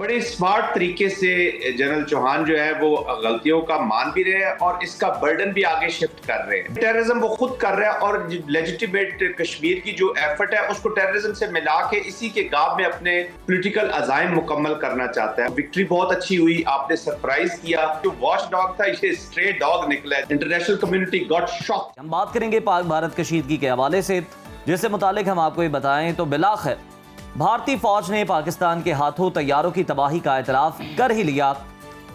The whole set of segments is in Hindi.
बड़े स्मार्ट तरीके से जनरल चौहान जो है वो गलतियों का मान भी रहे हैं और इसका बर्डन भी आगे शिफ्ट कर रहे हैं। टेररिज्म वो खुद कर रहा है और लेजिटिमेट कश्मीर की जो एफर्ट है उसको टेररिज्म से मिला के इसी के गाब में अपने पॉलिटिकल अजाइम मुकम्मल करना चाहता है। विक्ट्री बहुत अच्छी हुई, आपने सरप्राइज किया। जो वॉच डॉग था ये स्ट्रे डॉग निकला। International community got shock. हम बात करेंगे पाक भारत कशीदगी के हवाले से, जिससे मुतालिक हम आपको ये बताएं तो बिलाखिर भारतीय फौज ने पाकिस्तान के हाथों तैयारों की तबाही का एतराफ कर ही लिया।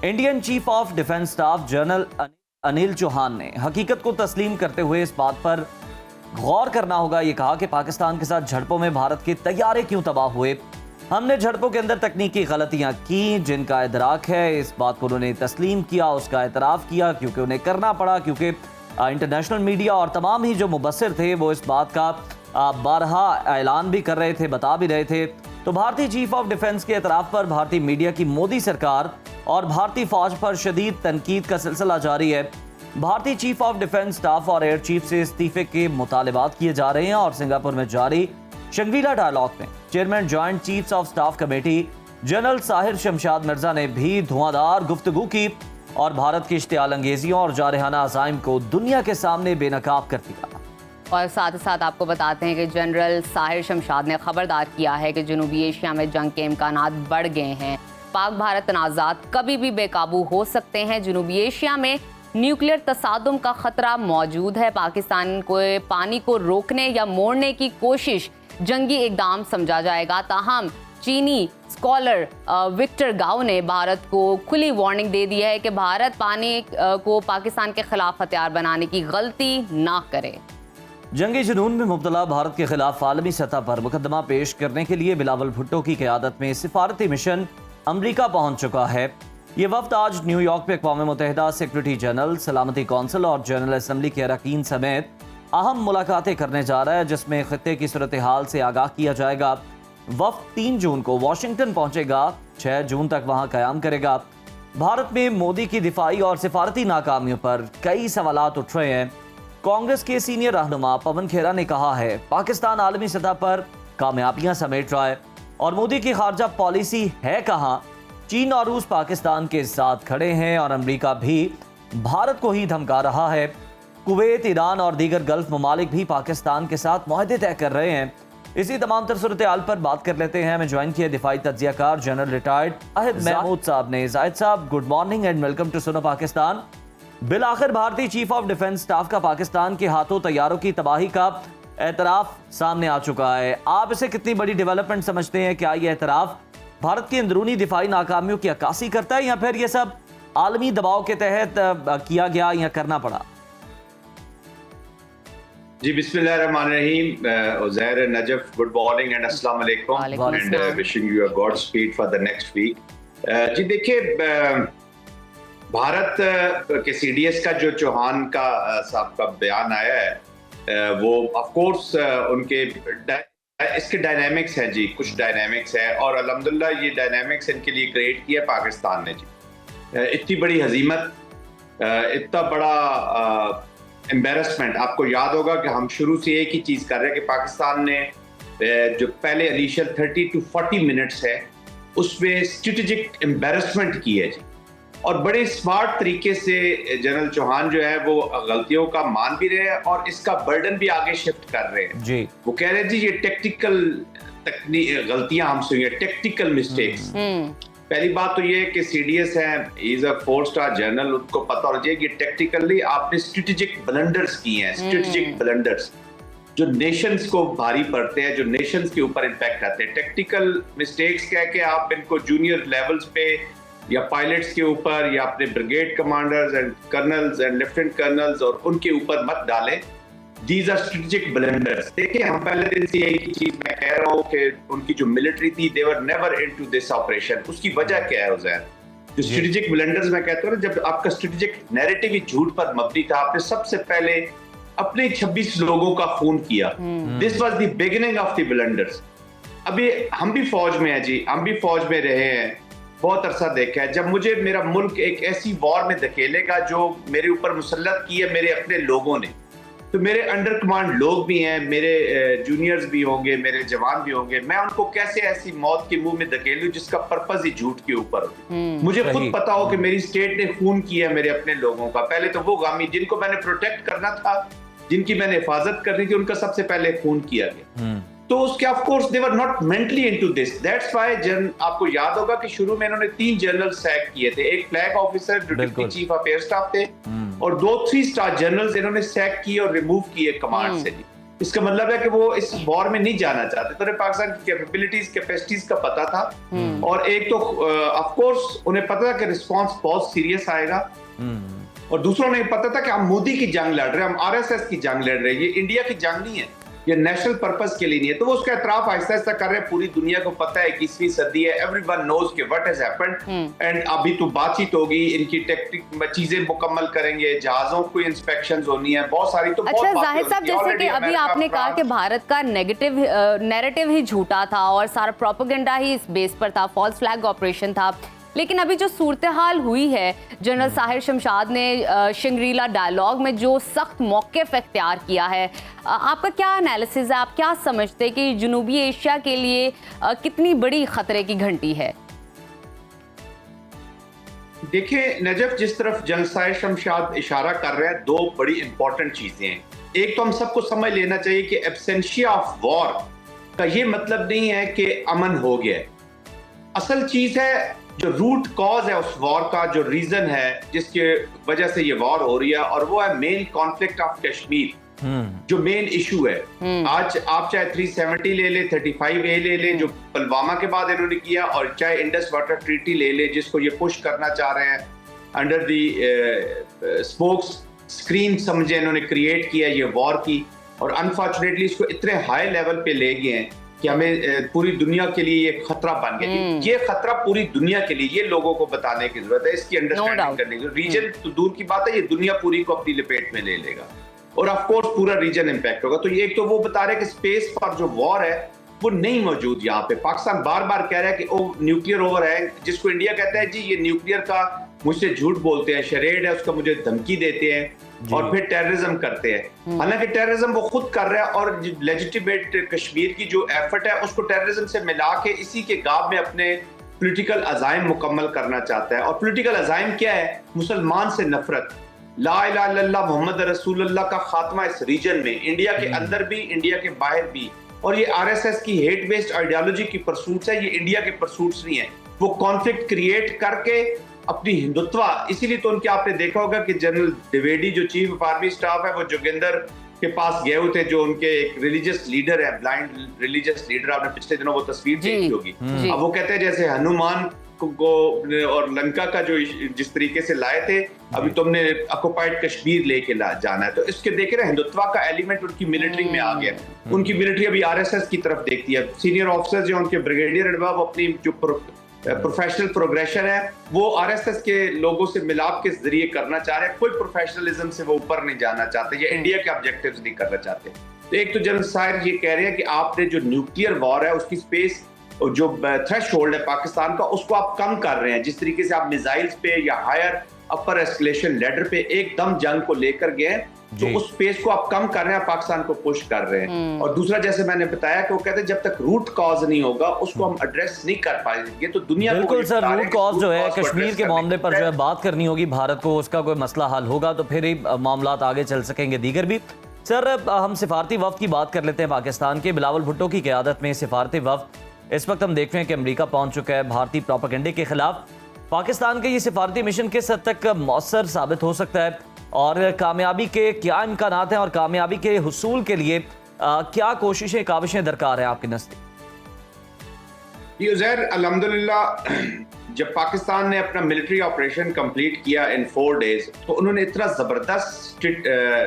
Indian chief of defence staff general Anil Chauhan ने हकीकत को तस्लीम करते हुए इस बात पर गौर करना होगा, ये कहा कि पाकिस्तान के साथ झड़पों में भारत के तैयारे क्यों तबाह हुए। हमने झड़पों के अंदर तकनीकी गलतियां की जिनका इदराक है, इस बात को उन्होंने तस्लीम किया, उसका एतराफ किया क्योंकि उन्हें करना पड़ा, क्योंकि इंटरनेशनल मीडिया और तमाम ही जो मुबस्सिर थे वो इस बात का बारहा ऐलान भी कर रहे थे, बता भी रहे थे। तो भारतीय चीफ ऑफ डिफेंस के एतराफ पर भारतीय मीडिया की मोदी सरकार और भारतीय फौज पर शदीद तनकीद का सिलसिला जारी है। भारतीय चीफ ऑफ डिफेंस स्टाफ और एयर चीफ से इस्तीफे के मुतालबात किए जा रहे हैं और सिंगापुर में जारी शंग्रीला डायलॉग में chairman joint chiefs of staff committee general Sahir Shamshad Mirza ने भी धुआंधार गुफ्तगू की और भारत की इश्तियाल अंगेजियों और जारहाना अज़ाइम को दुनिया के सामने बेनकाब कर दिया। और साथ ही साथ आपको बताते हैं कि जनरल साहिर शमशाद ने खबरदार किया है कि जनूबी एशिया में जंग के इम्कानात बढ़ गए हैं। पाक भारत तनाज़ात कभी भी बेकाबू हो सकते हैं। जनूबी एशिया में न्यूक्लियर तसादुम का खतरा मौजूद है। पाकिस्तान को पानी को रोकने या मोड़ने की कोशिश जंगी इकदाम समझा जाएगा। ताहम चीनी स्कॉलर विक्टर गाओ ने भारत को खुली वार्निंग दे दी है कि भारत पानी को पाकिस्तान के खिलाफ हथियार बनाने की गलती ना करे। जंगी जुनून में मुब्तला भारत के खिलाफ आलमी सतह पर मुकदमा पेश करने के लिए बिलावल भुट्टो की क़यादत में सिफारती मिशन अमरीका पहुंच चुका है। ये वफ्द आज न्यूयॉर्क में अक़वाम मुत्तहिदा सेक्रेटरी जनरल, सलामती कौंसिल और जनरल असम्बली के अरकान समेत अहम मुलाकातें करने जा रहा है, जिसमें खित्ते की सूरत हाल से आगाह किया जाएगा। वफ्द 3 जून को वाशिंगटन पहुंचेगा, 6 जून तक वहां क़याम करेगा। भारत में मोदी की दिफाई और सिफारती नाकामियों पर कई सवालात उठ रहे हैं। कांग्रेस के सीनियर रहनुमा पवन खेरा ने कहा है पाकिस्तान आलमी सतह पर कामयाबियां समेट रहा है और मोदी की खारजा पॉलिसी है कहां। चीन और रूस पाकिस्तान के साथ खड़े हैं और अमेरिका भी भारत को ही धमका रहा है। कुवैत, ईरान और दीगर गल्फ ममालिक भी पाकिस्तान के साथ मुआहदे तय कर रहे हैं। इसी तमाम तर सूरत हाल पर बात कर लेते हैं। हमें ज्वाइन किया दिफाई तज्जियाकार जनरल रिटायर्ड अहिद महमूद साहब ने। जाहिद साहब, good morning and welcome to सुनो पाकिस्तान। बिलाखिर भारतीय चीफ ऑफ डिफेंस स्टाफ का पाकिस्तान के हाथों तैयारों की तबाही का एतराफ सामने आ चुका है। आप इसे कितनी बड़ी डेवलपमेंट समझते हैं? क्या यह एतराफ भारत की अंदरूनी दिफाई नाकामियों की अक्कासी करता है या फिर यह सब आलमी दबाव के तहत किया गया या करना पड़ा? जी बिस्मिल्लाहिर्रहमानिर्रहीम। Uzair, Najaf, good morning and अस्सलाम वालेकुम and wishing you a god speed for the next week. जी देखिए, भारत के सीडीएस का जो चौहान का साहब का बयान आया है वो ऑफ कोर्स उनके इसके डायनामिक्स हैं जी, कुछ डायनामिक्स है और अल्हम्दुलिल्लाह ये डायनामिक्स इनके लिए क्रिएट किया पाकिस्तान ने जी। इतनी बड़ी हजीमत, इतना बड़ा एम्बेरसमेंट। आपको याद होगा कि हम शुरू से एक ही चीज़ कर रहे हैं कि पाकिस्तान ने जो पहले इनिशियल 30 to 40 मिनट्स है उसमें स्ट्रेटेजिक एम्बेरसमेंट की है जी और बड़े स्मार्ट तरीके से जनरल चौहान जो है वो गलतियों का मान भी रहे हैं और इसका बर्डन भी आगे शिफ्ट कर रहे हैं जी। वो कह रहे हैं जी ये टेक्निकल गलतियां हमसे हुई हैं, टेक्निकल मिस्टेक्स। पहली बात तो ये है कि सीडीएस है, इज अ 4-स्टार जनरल, उनको पता होना चाहिए कि टेक्निकली आपने स्ट्रेटेजिक ब्लंडर्स किए हैं। स्ट्रेटेजिक ब्लंडर्स जो नेशंस को भारी पड़ते हैं, जो नेशंस के ऊपर इम्पैक्ट आते हैं। टेक्निकल मिस्टेक्स कह के आप इनको जूनियर लेवल्स पे या पायलट्स के ऊपर या अपने brigade commanders and colonels and lieutenant colonels और उनके ऊपर मत डालें। These are strategic blunders. देखिए, हम पहले दिन से यही चीज मैं कह रहा हूँ कि उनकी जो मिलिट्री थी they were never into this operation. उसकी वजह क्या है उज़ैर? जो स्ट्रेटेजिक ब्लंडर्स मैं कहता हूँ, जब आपका स्ट्रेटेजिक नैरेटिव ही झूठ पर मबनी था, आपने सबसे पहले अपने 26 लोगों का खून किया। This was the beginning of the blunders. अभी हम भी फौज में हैं जी, हम भी फौज में रहे हैं, बहुत अरसा देखा है। जब मुझे मेरा मुल्क एक ऐसी वॉर में धकेलेगा जो मेरे ऊपर मुसल्लत की है मेरे अपने लोगों ने, तो मेरे अंडर कमांड लोग भी हैं, मेरे जूनियर्स भी होंगे, मेरे जवान भी होंगे, मैं उनको कैसे ऐसी मौत के मुंह में धकेलूं जिसका पर्पस ही झूठ के ऊपर हो। मुझे खुद पता हो कि मेरी स्टेट ने खून किया मेरे अपने लोगों का, पहले तो वो गामी जिनको मैंने प्रोटेक्ट करना था, जिनकी मैंने हिफाजत करनी थी, उनका सबसे पहले खून किया गया। तो उसके of course they were not mentally into this, that's why आपको याद होगा कि शुरू में इन्होंने 3 जनरल सैक किए थे, एक फ्लैग ऑफिसर जो deputy chief of air staff थे, और 2 3 स्टार जनरल्स इन्होंने सैक किए और रिमूव किए कमांड से। इसका मतलब है कि वो इस वॉर में नहीं जाना चाहते, तो उन्हें पाकिस्तान की कैपेबिलिटीज कैपेसिटीज का पता था, और एक तो ऑफ कोर्स उन्हें पता था कि रिस्पांस बहुत सीरियस आएगा, और दूसरों ने पता था कि हम मोदी की जंग लड़ रहे हैं, हम आरएसएस की जंग लड़ रहे हैं, ये इंडिया की जंग नहीं है, ये नेशनल पर्पस के लिए नहीं है। तो वो उसका एतराफ आहिस्ता आहिस्ता कर रहे हैं, पूरी दुनिया को पता है 21वीं सदी है, एवरीवन नोज कि व्हाट हैज हैपेंड, एंड अभी तो बातचीत होगी, इनकी टेक्निक चीजें मुकम्मल करेंगे, जहाजों को इंस्पेक्शंस होनी है, बहुत सारी। तो अच्छा जाहिद साहब, जैसे कि अभी आपने कहा कि भारत का नेगेटिव नैरेटिव ही झूठा था और सारा प्रोपेगेंडा ही इस बेस पर था, फॉल्स फ्लैग ऑपरेशन था, लेकिन अभी जो सूरत हाल हुई है, जनरल साहिर शमशाद ने शंग्रीला डायलॉग में जो सख्त मौक़िफ़ इख्तियार किया है, आपका क्या एनालिसिस है? आप क्या समझते हैं कि जनूबी एशिया के लिए कितनी बड़ी खतरे की घंटी है? देखिए नजफ, जिस तरफ जनरल साहिर शमशाद इशारा कर रहे हैं, 2 बड़ी इंपॉर्टेंट चीजें हैं। एक तो हम सबको समझ लेना चाहिए कि एब्सेंशिया ऑफ वॉर का ये मतलब नहीं है कि अमन हो गया। असल चीज है जो रूट कॉज है उस वॉर का, जो रीजन है जिसके वजह से ये वॉर हो रही है, और वो है मेन कॉन्फ्लिक्ट ऑफ कश्मीर, जो मेन इशू है। आज आप चाहे 370 ले ले, 35A ले ले, जो पुलवामा के बाद इन्होंने किया, और चाहे इंडस वाटर ट्रीटी ले ले, जिसको ये पुश करना चाह रहे हैं, अंडर दी स्पोक्स स्क्रीन समझे इन्होंने क्रिएट किया ये वॉर की, और अनफॉर्चुनेटली इसको इतने हाई लेवल पे ले गए हैं कि हमें पूरी दुनिया के लिए ये खतरा बन गया। ये खतरा पूरी दुनिया के लिए, ये लोगों को बताने की जरूरत है, इसकी अंडरस्टैंडिंग करने की। रीजन तो दूर की बात है, ये दुनिया पूरी को अपनी लपेट में ले लेगा, और ऑफ कोर्स पूरा रीजन इंपैक्ट होगा। तो ये एक तो वो बता रहे हैं कि स्पेस पर जो वॉर है वो नहीं मौजूद यहाँ पे। पाकिस्तान बार बार कह रहा है कि ओ न्यूक्लियर ओवर है, जिसको इंडिया कहता है जी ये न्यूक्लियर का मुझसे झूठ बोलते हैं, शरेड है उसका, मुझे धमकी देते हैं, और फिर टेररिज्म करते हैं। हालांकि टेररिज्म वो खुद कर रहा है, और लेजिटिमेट कश्मीर की जो एफर्ट है उसको टेररिज्म से मिला के इसी के गाब में अपने पॉलिटिकल अजाइम मुकम्मल करना चाहता है। और पॉलिटिकल अजाइम क्या है? मुसलमान से नफरत, ला इलाहा इल्लल्लाह मोहम्मद रसूलुल्लाह का खात्मा इस रीजन में, इंडिया के अंदर भी, इंडिया के बाहर भी। और ये आरएसएस की हेट बेस्ड आइडियोलॉजी की परसूट्स है, ये इंडिया के परसूट्स नहीं है। वो कॉन्फ्लिक्ट क्रिएट करके अपनी हिंदुत्वा, इसीलिए तो उनके आपने देखा होगा कि जनरल द्विवेदी जो चीफ ऑफ आर्मी स्टाफ है, वो जोगिंदर के पास गए हुए थे, जो उनके एक रिलीजियस लीडर है, ब्लाइंड रिलीजियस लीडर। आपने पिछले दिनों वो तस्वीर देखी होगी। अब वो कहते हैं जैसे हनुमान को और लंका का जो जिस तरीके से लाए थे, अभी तुमने ऑक्युपाइड कश्मीर लेके जाना है। तो इसके देखे ना, हिंदुत्वा का एलिमेंट उनकी मिलिट्री में आ गया। उनकी मिलिट्री अभी आरएसएस की तरफ देखती है। सीनियर ऑफिसर्स जो उनके ब्रिगेडियर एडवा, वो अपनी जो प्रोफेशनल प्रोग्रेशन है वो आरएसएस के लोगों से मिलाप के जरिए करना चाह रहे हैं। कोई प्रोफेशनलिज्म से वो ऊपर नहीं जाना चाहते, या इंडिया के ऑब्जेक्टिव्स नहीं करना चाहते। तो एक तो जनरल साहिर ये कह रहे हैं कि आपने जो न्यूक्लियर वॉर है उसकी स्पेस, जो थ्रेशोल्ड है पाकिस्तान का, उसको आप कम कर रहे हैं। जिस तरीके से आप मिसाइल्स पे या हायर अपर एस्केलेशन लेडर पे एकदम जंग को लेकर गए, तो उस स्पेस को आप कम कर रहे हैं, पाकिस्तान को पुश कर रहे हैं। और दूसरा, जैसे मैंने बताया कि वो कहते हैं जब तक रूट कॉज नहीं होगा उसको हम एड्रेस नहीं कर पाएंगे। तो दुनिया बिल्कुल सर, रूट कॉज जो है कश्मीर के मामले पर जो है बात करनी होगी भारत को, उसका कोई मसला हल होगा तो फिर ही मामला आगे चल सकेंगे दीगर भी। सर हम सिफारती वफ्द की बात कर लेते हैं। पाकिस्तान के बिलावल भुट्टो की क़यादत में सिफारती वफ्द इस वक्त हम देख रहे हैं कि अमेरिका पहुंच चुका है। भारतीय प्रोपेगेंडे के खिलाफ पाकिस्तान के ये सिफारती मिशन किस हद तक मौसर साबित हो सकता है, और कामयाबी के क्या इम्कानात हैं, और कामयाबी के हुसूल के लिए क्या कोशिशें काविशें दरकार हैं आपके नज़दीक? ये उज़ैर, अल्हम्दुलिल्लाह जब पाकिस्तान ने अपना मिलिट्री ऑपरेशन कंप्लीट किया इन 4 डेज, तो उन्होंने इतना जबरदस्त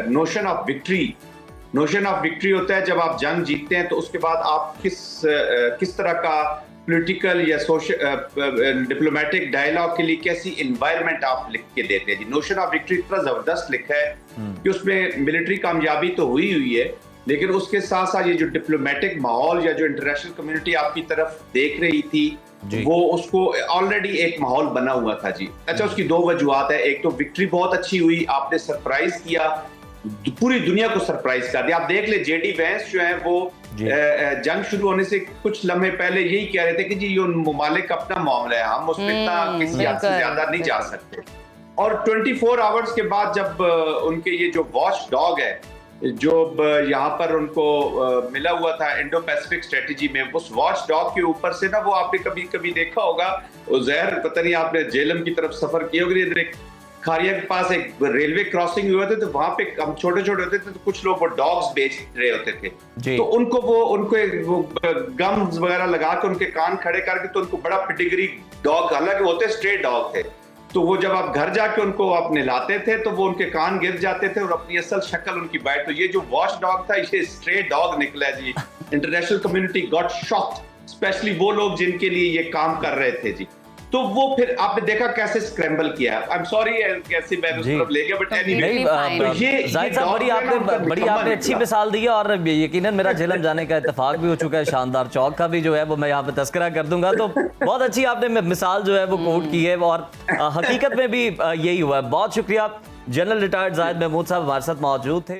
नोशन ऑफ विक्ट्री होता है जब आप जंग जीतते हैं, तो उसके बाद आप किस तरह का पॉलिटिकल या सोशल डिप्लोमेटिक डायलॉग के लिए कैसी एनवायरनमेंट आप लिख के देते हैं। जी, नोशन ऑफ विक्ट्री इतना जबरदस्त लिखा है कि उसमें मिलिट्री कामयाबी तो हुई है, लेकिन उसके साथ साथ ये जो डिप्लोमेटिक माहौल या जो इंटरनेशनल कम्युनिटी आपकी तरफ देख रही थी, वो उसको ऑलरेडी एक माहौल बना हुआ था जी। अच्छा, उसकी 2 वजूहत है। एक तो विक्ट्री बहुत अच्छी हुई, आपने सरप्राइज किया पूरी दुनिया को सरप्राइज कर दिया। आप देख ले जेडी वैंस जो है वो जंग शुरू होने से कुछ लम्हे पहले यही कह रहे थे कि जी ये उन ममालिक अपना मामला है, हम उसमें इतना किसी हद से ज्यादा नहीं जा सकते। और 24 आवर्स के बाद जब उनके ये जो वॉच डॉग है जो यहाँ पर उनको मिला हुआ था इंडो पैसिफिक स्ट्रेटेजी में, उस वॉच डॉग के ऊपर से ना वो आपने कभी कभी देखा होगा, उज़ैर पता नहीं आपने जेलम की तरफ सफर किया होगा, खारिया के पास एक रेलवे क्रॉसिंग हुए थे तो वहां पे हम छोटे छोटे होते थे तो कुछ लोग वो डॉग्स बेच रहे होते थे, तो उनको वो गम्स वगैरह लगा के उनके कान खड़े करके तो उनको बड़ा पिटिगरी डॉग, हालांकि होते स्ट्रे डॉग थे, तो वो जब आप घर जाके उनको आप नहलाते थे तो वो उनके कान गिर जाते थे और अपनी असल शक्ल उनकी बैठ, तो ये जो वॉच डॉग था ये स्ट्रे डॉग निकला जी। International community got shocked, specially वो लोग जिनके लिए ये काम कर रहे थे जी। तो वो फिर आपने देखा कैसे स्क्रैम्बल किया। आई एम सॉरी कैसे मैंने उस तरफ ले गया, बट एनीवे तो ये जाहिद साहब बड़ी आपने अच्छी मिसाल दी है और यकीनन मेरा झेलम जाने का इत्तेफाक भी हो चुका है। शानदार चौक का भी जो है वो मैं यहाँ पे तस्करा कर दूंगा। तो बहुत अच्छी आपने मिसाल जो है वो कोट की है और हकीकत में भी यही हुआ है। बहुत शुक्रिया। जनरल रिटायर्ड जाहिद महमूद साहब हमारे साथ मौजूद थे।